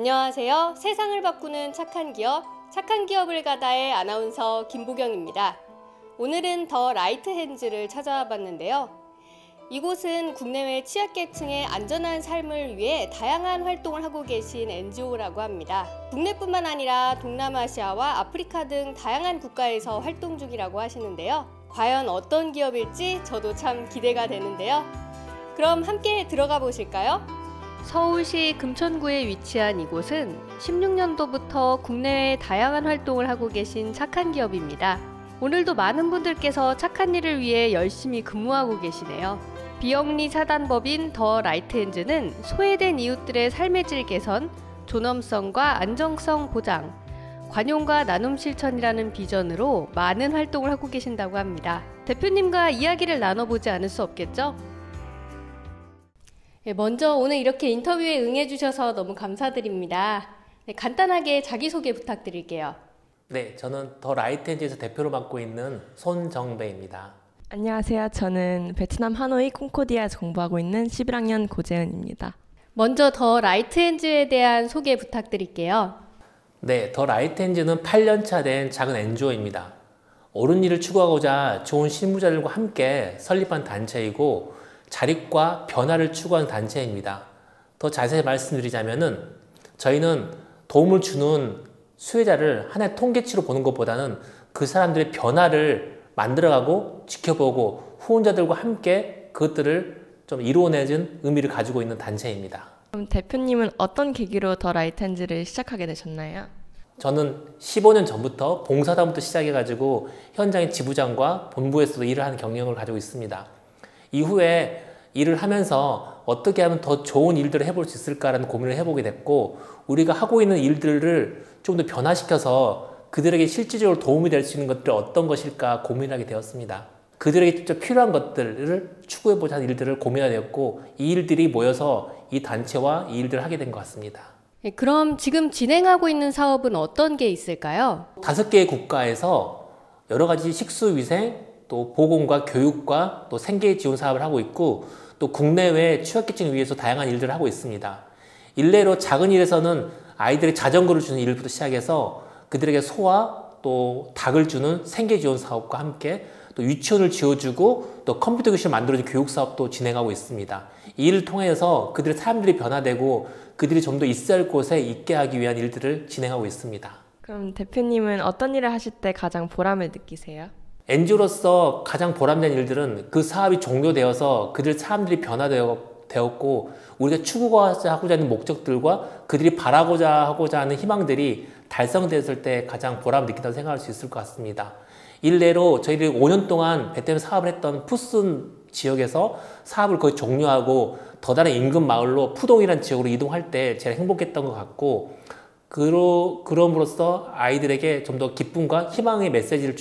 안녕하세요. 세상을 바꾸는 착한 기업, 착한 기업을 가다의 아나운서 김보경입니다. 오늘은 더 라이트 핸즈를 찾아와 봤는데요. 이곳은 국내외 취약계층의 안전한 삶을 위해 다양한 활동을 하고 계신 NGO라고 합니다. 국내뿐만 아니라 동남아시아와 아프리카 등 다양한 국가에서 활동 중이라고 하시는데요. 과연 어떤 기업일지 저도 참 기대가 되는데요. 그럼 함께 들어가 보실까요? 서울시 금천구에 위치한 이곳은 16년도부터 국내외 다양한 활동을 하고 계신 착한 기업입니다. 오늘도 많은 분들께서 착한 일을 위해 열심히 근무하고 계시네요. 비영리 사단법인 더 라이트 핸즈는 소외된 이웃들의 삶의 질 개선, 존엄성과 안정성 보장, 관용과 나눔 실천이라는 비전으로 많은 활동을 하고 계신다고 합니다. 대표님과 이야기를 나눠보지 않을 수 없겠죠? 먼저 오늘 이렇게 인터뷰에 응해주셔서 너무 감사드립니다. 간단하게 자기소개 부탁드릴게요. 네, 저는 더 라이트 핸즈에서 대표로 맡고 있는 손정배입니다. 안녕하세요. 저는 베트남 하노이 콩코디아에서 공부하고 있는 11학년 고재은입니다. 먼저 더 라이트 핸즈에 대한 소개 부탁드릴게요. 네, 더 라이트 핸즈는 8년차 된 작은 NGO입니다. 옳은 일을 추구하고자 좋은 실무자들과 함께 설립한 단체이고 자립과 변화를 추구하는 단체입니다. 더 자세히 말씀드리자면은 저희는 도움을 주는 수혜자를 하나의 통계치로 보는 것보다는 그 사람들의 변화를 만들어가고 지켜보고 후원자들과 함께 그것들을 좀 이루어내는 의미를 가지고 있는 단체입니다. 그럼 대표님은 어떤 계기로 더 라이트 핸즈를 시작하게 되셨나요? 저는 15년 전부터 봉사단부터 시작해가지고 현장의 지부장과 본부에서도 일을 하는 경력을 가지고 있습니다. 이후에 일을 하면서 어떻게 하면 더 좋은 일들을 해볼 수 있을까라는 고민을 해보게 됐고, 우리가 하고 있는 일들을 좀 더 변화시켜서 그들에게 실질적으로 도움이 될 수 있는 것들이 어떤 것일까 고민하게 되었습니다. 그들에게 직접 필요한 것들을 추구해보자 하는 일들을 고민하게 되었고, 이 일들이 모여서 이 단체와 이 일들을 하게 된 것 같습니다. 그럼 지금 진행하고 있는 사업은 어떤 게 있을까요? 5개의 국가에서 여러 가지 식수위생, 또 보건과 교육과 또 생계 지원 사업을 하고 있고, 또 국내외 취약계층을 위해서 다양한 일들을 하고 있습니다. 일례로 작은 일에서는 아이들의 자전거를 주는 일부터 시작해서 그들에게 소와 또 닭을 주는 생계 지원 사업과 함께 또 유치원을 지어주고 또 컴퓨터 교실을 만들어주는 교육 사업도 진행하고 있습니다. 이 일을 통해서 그들의 삶들이 변화되고 그들이 좀 더 있어야 할 곳에 있게 하기 위한 일들을 진행하고 있습니다. 그럼 대표님은 어떤 일을 하실 때 가장 보람을 느끼세요? NGO로서 가장 보람된 일들은 그 사업이 종료되어서 그들 사람들이 변화되었고 우리가 추구하고자 하는 목적들과 그들이 바라고자 하고자 하는 희망들이 달성되었을 때 가장 보람을 느낀다고 생각할 수 있을 것 같습니다. 일례로 저희들이 5년 동안 베트남 사업을 했던 푸순 지역에서 사업을 거의 종료하고 더 다른 인근 마을로 푸동이라는 지역으로 이동할 때 제일 행복했던 것 같고, 그럼으로써 아이들에게 좀 더 기쁨과 희망의 메시지를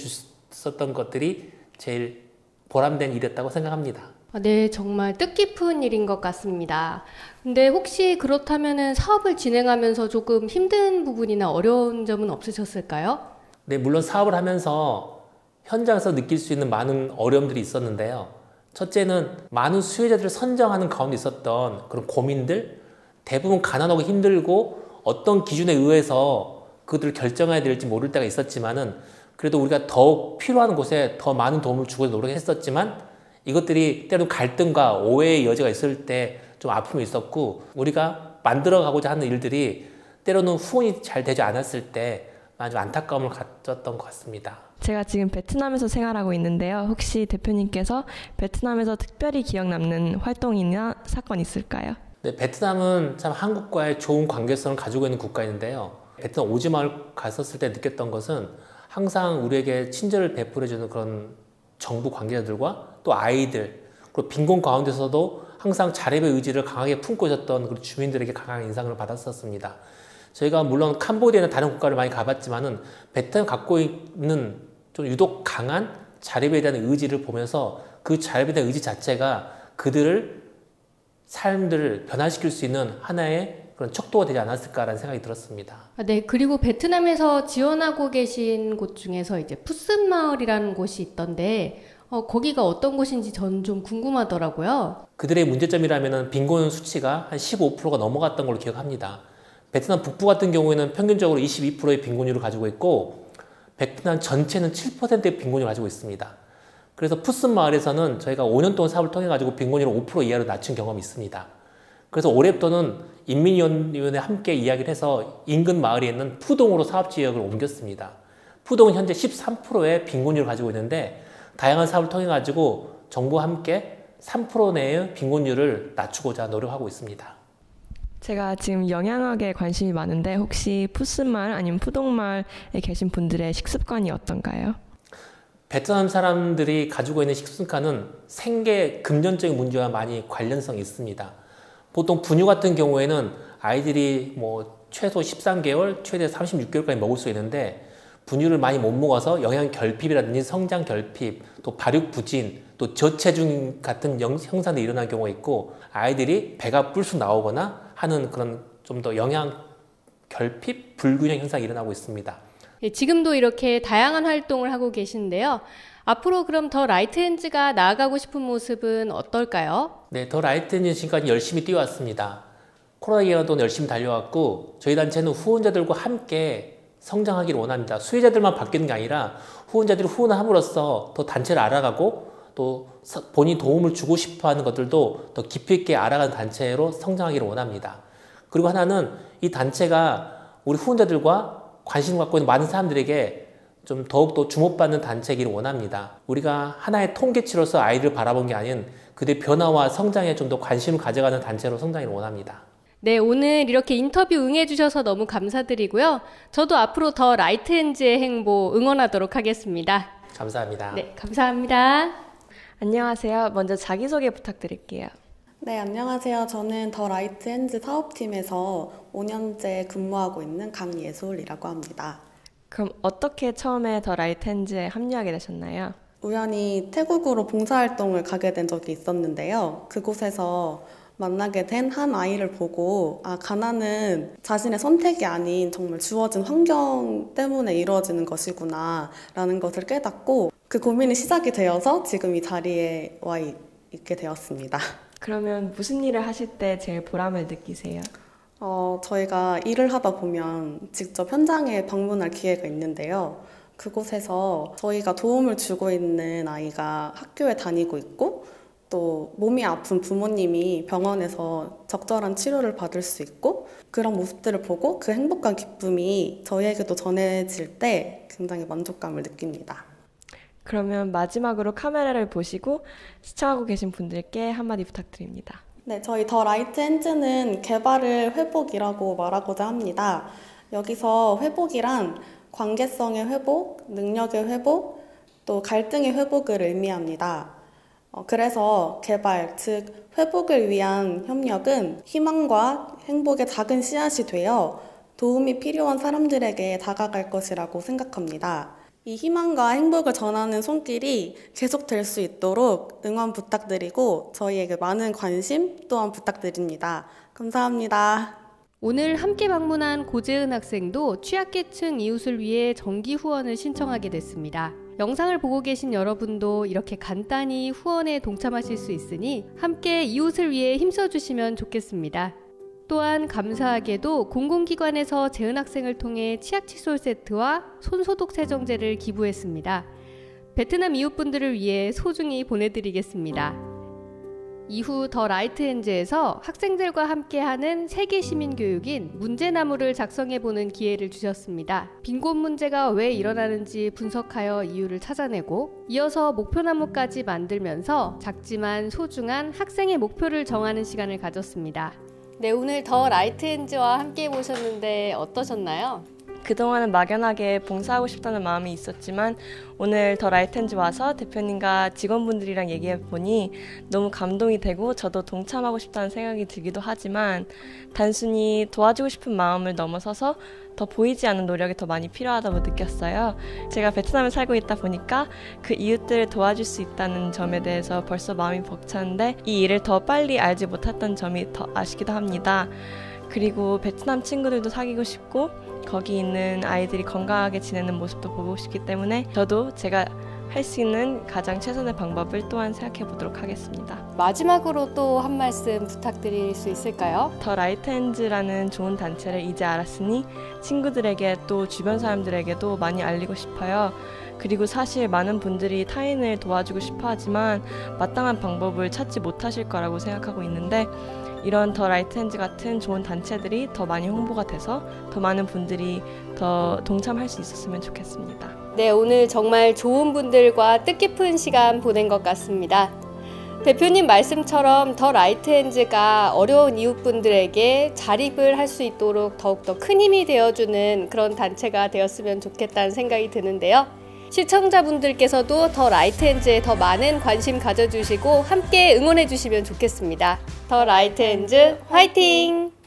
줬었던 것들이 제일 보람된 일이었다고 생각합니다. 네, 정말 뜻깊은 일인 것 같습니다. 근데 혹시 그렇다면 사업을 진행하면서 조금 힘든 부분이나 어려운 점은 없으셨을까요? 네, 물론 사업을 하면서 현장에서 느낄 수 있는 많은 어려움들이 있었는데요. 첫째는 많은 수혜자들을 선정하는 가운데 있었던 그런 고민들, 대부분 가난하고 힘들고 어떤 기준에 의해서 그들을 결정해야 될지 모를 때가 있었지만은 그래도 우리가 더욱 필요한 곳에 더 많은 도움을 주고 노력했었지만 이것들이 때로는 갈등과 오해의 여지가 있을 때 좀 아픔이 있었고, 우리가 만들어가고자 하는 일들이 때로는 후원이 잘 되지 않았을 때 아주 안타까움을 가졌던 것 같습니다. 제가 지금 베트남에서 생활하고 있는데요. 혹시 대표님께서 베트남에서 특별히 기억 남는 활동이나 사건 있을까요? 네, 베트남은 참 한국과의 좋은 관계성을 가지고 있는 국가인데요. 베트남 오지마을 갔었을 때 느꼈던 것은 항상 우리에게 친절을 베풀어주는 그런 정부 관계자들과 또 아이들, 그리고 빈곤 가운데서도 항상 자립의 의지를 강하게 품고 있었던 그 주민들에게 강한 인상을 받았었습니다. 저희가 물론 캄보디아나 다른 국가를 많이 가봤지만은 베트남이 갖고 있는 좀 유독 강한 자립에 대한 의지를 보면서 그 자립에 대한 의지 자체가 그들을 삶들을 변화시킬 수 있는 하나의 그런 척도가 되지 않았을까라는 생각이 들었습니다. 네, 그리고 베트남에서 지원하고 계신 곳 중에서 이제 푸슨 마을이라는 곳이 있던데 거기가 어떤 곳인지 전 좀 궁금하더라고요. 그들의 문제점이라면 빈곤 수치가 한 15%가 넘어갔던 걸로 기억합니다. 베트남 북부 같은 경우에는 평균적으로 22%의 빈곤율을 가지고 있고 베트남 전체는 7%의 빈곤율을 가지고 있습니다. 그래서 푸슨 마을에서는 저희가 5년 동안 사업을 통해 가지고 빈곤율을 5% 이하로 낮춘 경험이 있습니다. 그래서 올해부터는 인민위원회 함께 이야기를 해서 인근 마을에 있는 푸동으로 사업지역을 옮겼습니다. 푸동은 현재 13%의 빈곤율을 가지고 있는데 다양한 사업을 통해 가지고 정부와 함께 3% 내의 빈곤율을 낮추고자 노력하고 있습니다. 제가 지금 영양학에 관심이 많은데 혹시 푸스마을 아니면 푸동마을에 계신 분들의 식습관이 어떤가요? 베트남 사람들이 가지고 있는 식습관은 생계 금전적인 문제와 많이 관련성이 있습니다. 보통 분유 같은 경우에는 아이들이 최소 13개월, 최대 36개월까지 먹을 수 있는데 분유를 많이 못 먹어서 영양 결핍이라든지 성장 결핍, 또 발육 부진, 또 저체중 같은 형상들이 일어날 경우가 있고 아이들이 배가 불쑥 나오거나 하는 그런 좀 더 영양 결핍, 불균형 현상이 일어나고 있습니다. 예, 지금도 이렇게 다양한 활동을 하고 계신데요. 앞으로 그럼 더 라이트핸즈가 나아가고 싶은 모습은 어떨까요? 네, 더 라이트핸즈 지금까지 열심히 뛰어왔습니다. 코로나 기간 동안 열심히 달려왔고 저희 단체는 후원자들과 함께 성장하기를 원합니다. 수혜자들만 바뀌는 게 아니라 후원자들이 후원을 함으로써 더 단체를 알아가고 또 본인이 도움을 주고 싶어하는 것들도 더 깊이 있게 알아가는 단체로 성장하기를 원합니다. 그리고 하나는 이 단체가 우리 후원자들과 관심을 갖고 있는 많은 사람들에게 좀 더욱더 주목받는 단체이기를 원합니다. 우리가 하나의 통계치로서 아이들을 바라본 게 아닌 그들의 변화와 성장에 좀 더 관심을 가져가는 단체로 성장하기를 원합니다. 네, 오늘 이렇게 인터뷰 응해주셔서 너무 감사드리고요. 저도 앞으로 더 라이트핸즈의 행보 응원하도록 하겠습니다. 감사합니다. 네, 감사합니다. 안녕하세요. 먼저 자기소개 부탁드릴게요. 네, 안녕하세요. 저는 더 라이트핸즈 사업팀에서 5년째 근무하고 있는 강예솔이라고 합니다. 그럼 어떻게 처음에 더 라이트핸즈에 합류하게 되셨나요? 우연히 태국으로 봉사활동을 가게 된 적이 있었는데요. 그곳에서 만나게 된 한 아이를 보고 가난은 자신의 선택이 아닌 정말 주어진 환경 때문에 이루어지는 것이구나 라는 것을 깨닫고 그 고민이 시작이 되어서 지금 이 자리에 와 있게 되었습니다. 그러면 무슨 일을 하실 때 제일 보람을 느끼세요? 저희가 일을 하다 보면 직접 현장에 방문할 기회가 있는데요. 그곳에서 저희가 도움을 주고 있는 아이가 학교에 다니고 있고 또 몸이 아픈 부모님이 병원에서 적절한 치료를 받을 수 있고 그런 모습들을 보고 그 행복한 기쁨이 저희에게도 전해질 때 굉장히 만족감을 느낍니다. 그러면 마지막으로 카메라를 보시고 시청하고 계신 분들께 한마디 부탁드립니다. 네, 저희 더 라이트핸즈는 개발을 회복이라고 말하고자 합니다. 여기서 회복이란 관계성의 회복, 능력의 회복, 또 갈등의 회복을 의미합니다. 그래서 개발, 즉 회복을 위한 협력은 희망과 행복의 작은 씨앗이 되어 도움이 필요한 사람들에게 다가갈 것이라고 생각합니다. 이 희망과 행복을 전하는 손길이 계속될 수 있도록 응원 부탁드리고 저희에게 많은 관심 또한 부탁드립니다. 감사합니다. 오늘 함께 방문한 고재은 학생도 취약계층 이웃을 위해 정기 후원을 신청하게 됐습니다. 영상을 보고 계신 여러분도 이렇게 간단히 후원에 동참하실 수 있으니 함께 이웃을 위해 힘써주시면 좋겠습니다. 또한 감사하게도 공공기관에서 재은 학생을 통해 치약 칫솔 세트와 손소독 세정제를 기부했습니다. 베트남 이웃분들을 위해 소중히 보내드리겠습니다. 이후 더 라이트핸즈에서 학생들과 함께하는 세계 시민교육인 문제나무를 작성해보는 기회를 주셨습니다. 빈곤 문제가 왜 일어나는지 분석하여 이유를 찾아내고 이어서 목표나무까지 만들면서 작지만 소중한 학생의 목표를 정하는 시간을 가졌습니다. 네, 오늘 더 라이트핸즈와 함께 보셨는데 어떠셨나요? 그동안은 막연하게 봉사하고 싶다는 마음이 있었지만 오늘 더 라이트핸즈 와서 대표님과 직원분들이랑 얘기해보니 너무 감동이 되고 저도 동참하고 싶다는 생각이 들기도 하지만 단순히 도와주고 싶은 마음을 넘어서서 더 보이지 않는 노력이 더 많이 필요하다고 느꼈어요. 제가 베트남에 살고 있다 보니까 그 이웃들을 도와줄 수 있다는 점에 대해서 벌써 마음이 벅차는데 이 일을 더 빨리 알지 못했던 점이 더 아쉽기도 합니다. 그리고 베트남 친구들도 사귀고 싶고 거기 있는 아이들이 건강하게 지내는 모습도 보고 싶기 때문에 저도 제가 할 수 있는 가장 최선의 방법을 또한 생각해 보도록 하겠습니다. 마지막으로 또 한 말씀 부탁드릴 수 있을까요? 더 라이트 핸즈라는 좋은 단체를 이제 알았으니 친구들에게 또 주변 사람들에게도 많이 알리고 싶어요. 그리고 사실 많은 분들이 타인을 도와주고 싶어 하지만 마땅한 방법을 찾지 못하실 거라고 생각하고 있는데, 이런 더 라이트 핸즈 같은 좋은 단체들이 더 많이 홍보가 돼서 더 많은 분들이 더 동참할 수 있었으면 좋겠습니다. 네, 오늘 정말 좋은 분들과 뜻깊은 시간 보낸 것 같습니다. 대표님 말씀처럼 더 라이트 핸즈가 어려운 이웃분들에게 자립을 할 수 있도록 더욱더 큰 힘이 되어주는 그런 단체가 되었으면 좋겠다는 생각이 드는데요. 시청자분들께서도 더 라이트 핸즈에 더 많은 관심 가져주시고 함께 응원해 주시면 좋겠습니다. 더 라이트 핸즈 화이팅!